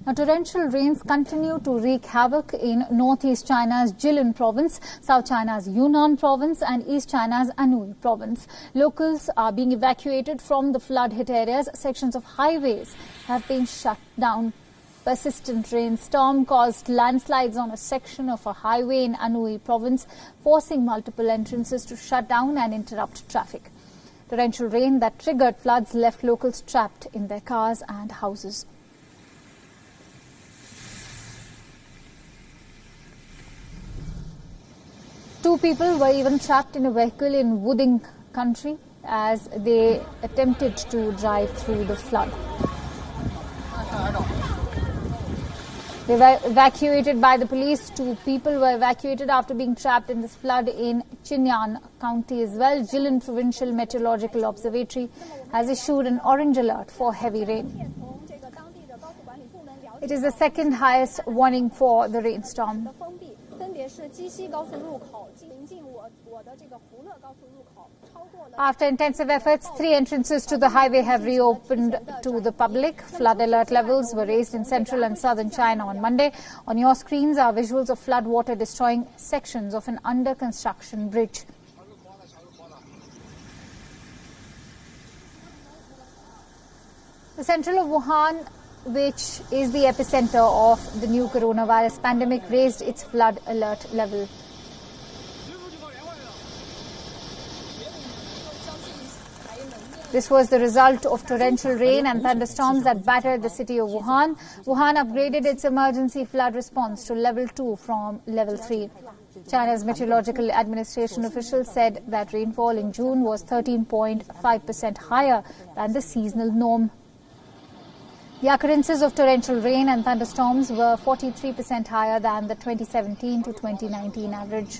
Now, torrential rains continue to wreak havoc in northeast China's Jilin province, South China's Yunnan province and East China's Anhui province. Locals are being evacuated from the flood-hit areas. Sections of highways have been shut down. Persistent rainstorm caused landslides on a section of a highway in Anhui province, forcing multiple entrances to shut down and interrupt traffic. Torrential rain that triggered floods left locals trapped in their cars and houses. Two people were even trapped in a vehicle in Wuding country as they attempted to drive through the flood. They were evacuated by the police. Two people were evacuated after being trapped in this flood in Chinyan County as well. Jilin Provincial Meteorological Observatory has issued an orange alert for heavy rain. It is the second highest warning for the rainstorm. After intensive efforts, 3 entrances to the highway have reopened to the public. Flood alert levels were raised in central and southern China on Monday. On your screens are visuals of flood water destroying sections of an under-construction bridge. The central of Wuhan, which is the epicenter of the new coronavirus pandemic, raised its flood alert level. This was the result of torrential rain and thunderstorms that battered the city of Wuhan. Wuhan upgraded its emergency flood response to level 2 from level 3. China's Meteorological Administration officials said that rainfall in June was 13.5% higher than the seasonal norm. The occurrences of torrential rain and thunderstorms were 43% higher than the 2017 to 2019 average.